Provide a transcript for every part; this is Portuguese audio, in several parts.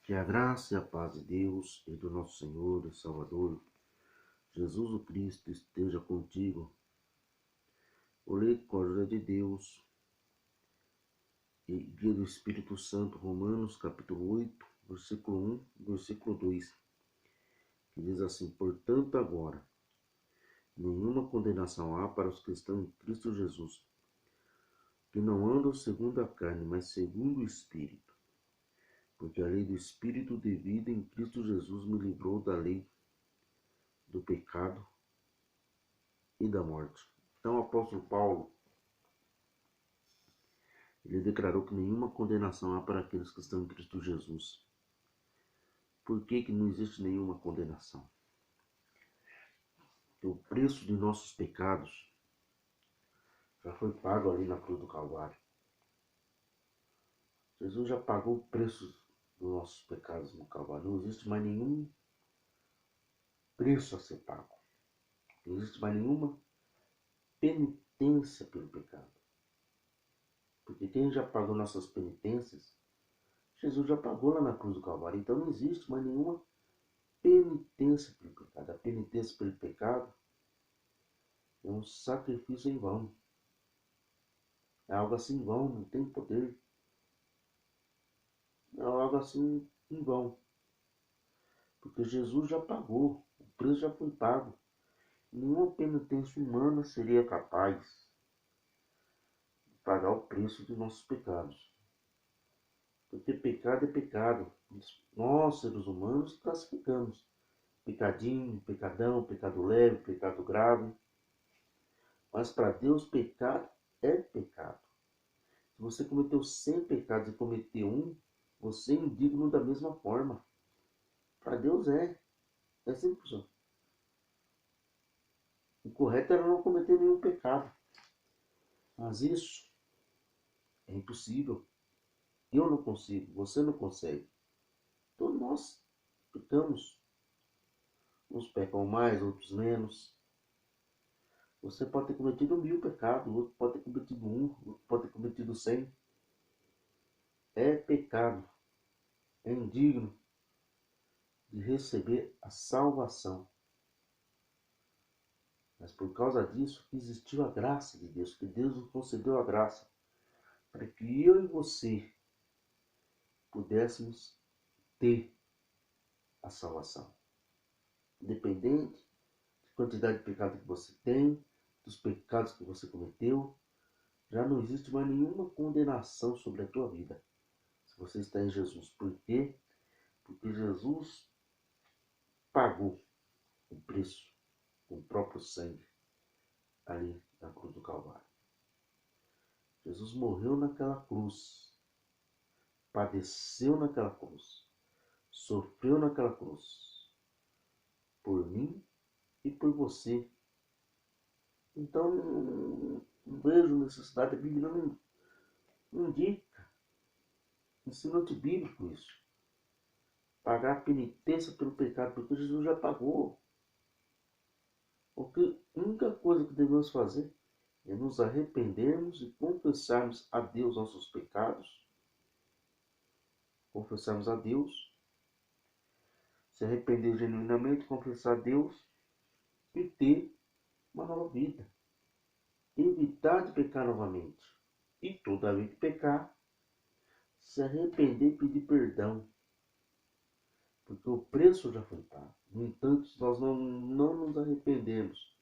Que a graça e a paz de Deus e do nosso Senhor e Salvador, Jesus o Cristo, esteja contigo. O Código de Deus e guia do Espírito Santo, Romanos capítulo 8, versículo 1, versículo 2, que diz assim: Portanto agora, nenhuma condenação há para os que estão em Cristo Jesus, que não andam segundo a carne, mas segundo o Espírito. Porque a lei do Espírito de vida em Cristo Jesus me livrou da lei do pecado e da morte. Então o apóstolo Paulo, ele declarou que nenhuma condenação há para aqueles que estão em Cristo Jesus. Por que não existe nenhuma condenação? Porque o preço de nossos pecados já foi pago ali na cruz do Calvário. Jesus já pagou o preço dos nossos pecados no Calvário. Não existe mais nenhum preço a ser pago. Não existe mais nenhuma penitência pelo pecado. Porque quem já pagou nossas penitências, Jesus já pagou lá na cruz do Calvário. Então não existe mais nenhuma penitência pelo pecado. A penitência pelo pecado é um sacrifício em vão. É algo assim em vão, não tem poder. É algo assim em vão. Porque Jesus já pagou, o preço já foi pago. Nenhuma penitência humana seria capaz de pagar o preço de nossos pecados. Porque pecado é pecado. Nós, seres humanos, classificamos. Pecadinho, pecadão, pecado leve, pecado grave. Mas para Deus, pecado é pecado. Se você cometeu 100 pecados e cometeu um, você é indigno da mesma forma. Para Deus é. É simples. O correto era não cometer nenhum pecado. Mas isso é impossível. Eu não consigo, você não consegue. Todos nós pecamos. Uns pecam mais, outros menos. Você pode ter cometido 1000 pecados, outro pode ter cometido 1, outro pode ter cometido 100. É pecado. É indigno de receber a salvação. Mas por causa disso existiu a graça de Deus, que Deus nos concedeu a graça para que eu e você pudéssemos ter a salvação. Independente da quantidade de pecado que você tem, dos pecados que você cometeu, já não existe mais nenhuma condenação sobre a tua vida. Se você está em Jesus. Por quê? Porque Jesus pagou o preço com o próprio sangue ali na cruz do Calvário. Jesus morreu naquela cruz, padeceu naquela cruz, sofreu naquela cruz, por mim e por você. Então, não vejo necessidade, a Bíblia não indica, ensino-te bíblico isso. Pagar a penitência pelo pecado, porque Jesus já pagou. Porque a única coisa que devemos fazer é nos arrependermos e confessarmos a Deus nossos pecados, confessarmos a Deus, se arrepender genuinamente, confessar a Deus e ter uma nova vida. Evitar de pecar novamente. E toda vez que pecar, se arrepender e pedir perdão. Porque o preço já foi pago. No entanto, se nós não nos arrependemos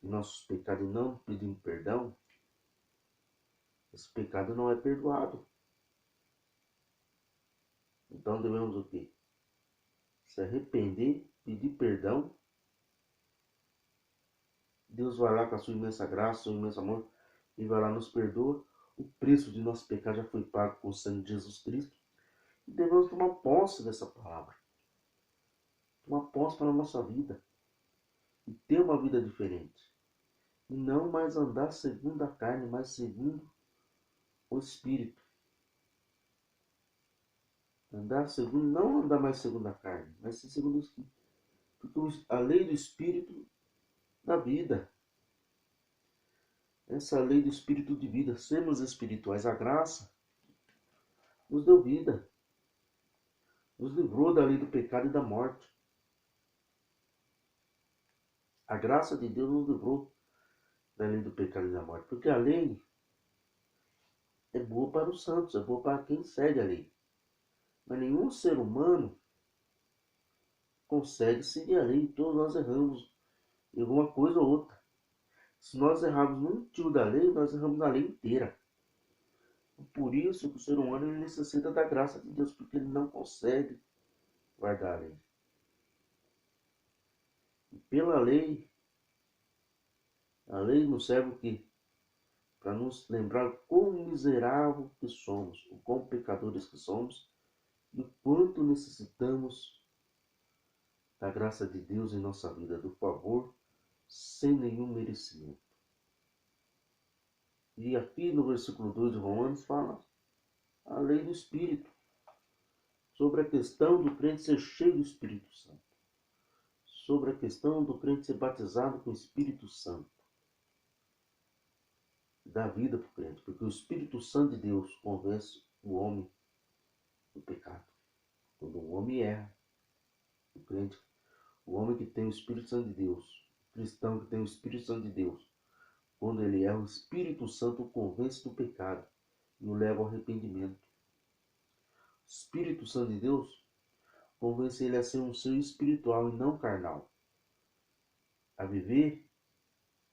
de nossos pecados e não pedimos perdão, esse pecado não é perdoado. Então devemos o quê? Se arrepender, pedir perdão. Deus vai lá com a sua imensa graça, seu imenso amor, e vai lá nos perdoa. O preço de nosso pecado já foi pago com o sangue de Jesus Cristo. E devemos tomar posse dessa palavra. Tomar posse para a nossa vida. E ter uma vida diferente. E não mais andar segundo a carne, mas segundo o Espírito. Não andar mais segundo a carne, mas sim segundo o Espírito. Porque a lei do Espírito da vida. Essa lei do Espírito de vida. Sermos espirituais. A graça nos deu vida. nos livrou da lei do pecado e da morte. A graça de Deus nos livrou da lei do pecado e da morte, porque a lei é boa para os santos, é boa para quem segue a lei. Mas nenhum ser humano consegue seguir a lei. Todos nós erramos em alguma coisa ou outra. Se nós errarmos num tio da lei, nós erramos na lei inteira. Por isso que o ser humano ele necessita da graça de Deus, porque ele não consegue guardar a lei. E pela lei, a lei nos serve o quê? Para nos lembrar o quão miserável que somos, o quão pecadores que somos e o quanto necessitamos da graça de Deus em nossa vida, do favor, sem nenhum merecimento. E aqui no versículo 2 de Romanos fala a lei do Espírito, sobre a questão do crente ser cheio do Espírito Santo, sobre a questão do crente ser batizado com o Espírito Santo, dá vida para o crente, porque o Espírito Santo de Deus convence o homem do pecado. Quando o homem erra, o crente, o homem que tem o Espírito Santo de Deus, o cristão que tem o Espírito Santo de Deus, quando ele erra, o Espírito Santo o convence do pecado e o leva ao arrependimento. O Espírito Santo de Deus convence ele a ser um ser espiritual e não carnal, a viver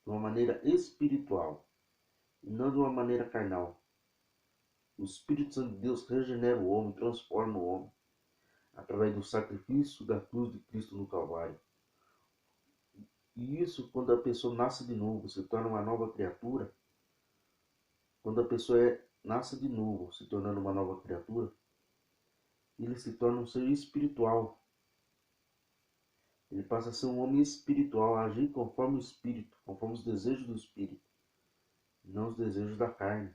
de uma maneira espiritual e não de uma maneira carnal. O Espírito Santo de Deus regenera o homem, transforma o homem através do sacrifício da cruz de Cristo no Calvário. E isso, quando a pessoa nasce de novo, se torna uma nova criatura, quando a pessoa nasce de novo, se tornando uma nova criatura, ele se torna um ser espiritual. Ele passa a ser um homem espiritual, a agir conforme o Espírito, conforme os desejos do Espírito, não os desejos da carne.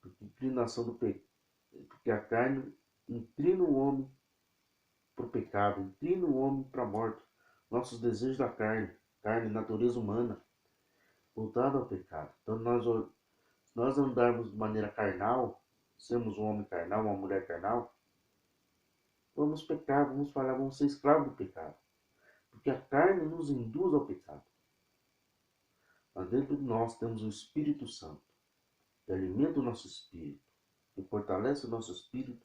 Porque a inclinação do porque a carne inclina o homem para o pecado, inclina o homem para a morte. Nossos desejos da carne, natureza humana, voltada ao pecado. Então se nós andarmos de maneira carnal, sermos um homem carnal, uma mulher carnal, vamos pecar, vamos falhar, vamos ser escravos do pecado. Porque a carne nos induz ao pecado. Mas dentro de nós temos o Espírito Santo, que alimenta o nosso espírito, que fortalece o nosso espírito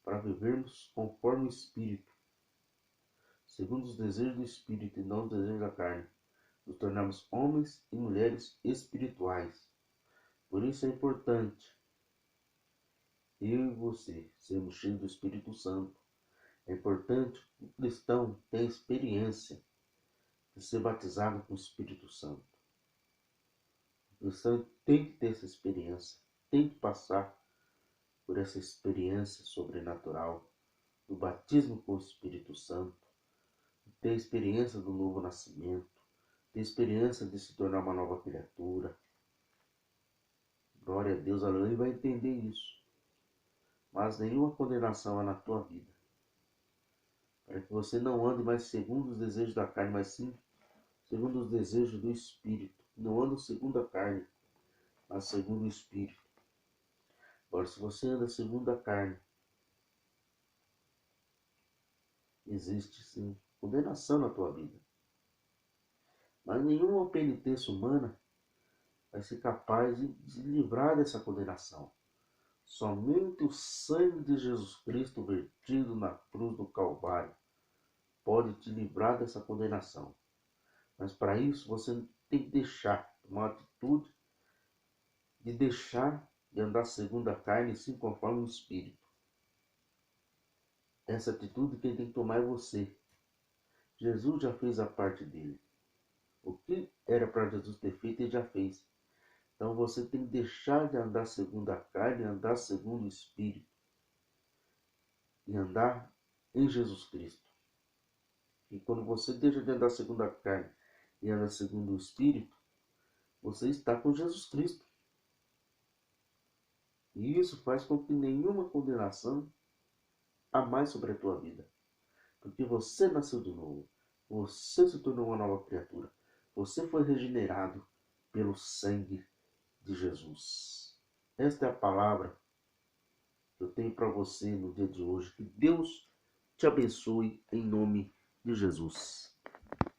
para vivermos conforme o Espírito, segundo os desejos do Espírito e não os desejos da carne. Nos tornamos homens e mulheres espirituais. Por isso é importante eu e você sermos cheios do Espírito Santo. É importante que o cristão tenha experiência de ser batizado com o Espírito Santo. O cristão tem que ter essa experiência, tem que passar por essa experiência sobrenatural do batismo com o Espírito Santo, ter a experiência do novo nascimento, ter a experiência de se tornar uma nova criatura. Glória a Deus, aleluia, vai entender isso. Mas nenhuma condenação há na tua vida, para que você não ande mais segundo os desejos da carne, mas sim segundo os desejos do Espírito. Não ande segundo a carne, mas segundo o Espírito. Agora, se você anda segundo a carne, existe sim condenação na tua vida. Mas nenhuma penitência humana vai ser capaz de livrar dessa condenação. Somente o sangue de Jesus Cristo vertido na cruz do Calvário pode te livrar dessa condenação. Mas para isso você tem que tomar uma atitude de deixar de andar segundo a carne e sim conforme o Espírito. Essa atitude quem tem que tomar é você. Jesus já fez a parte dele. O que era para Jesus ter feito, ele já fez. Então você tem que deixar de andar segundo a carne, andar segundo o Espírito. E andar em Jesus Cristo. E quando você deixa de andar segundo a carne e anda segundo o Espírito, você está com Jesus Cristo. E isso faz com que nenhuma condenação há mais sobre a tua vida. Porque você nasceu de novo. Você se tornou uma nova criatura. Você foi regenerado pelo sangue de Jesus. Esta é a palavra eu tenho para você no dia de hoje. Que Deus te abençoe em nome de Jesus.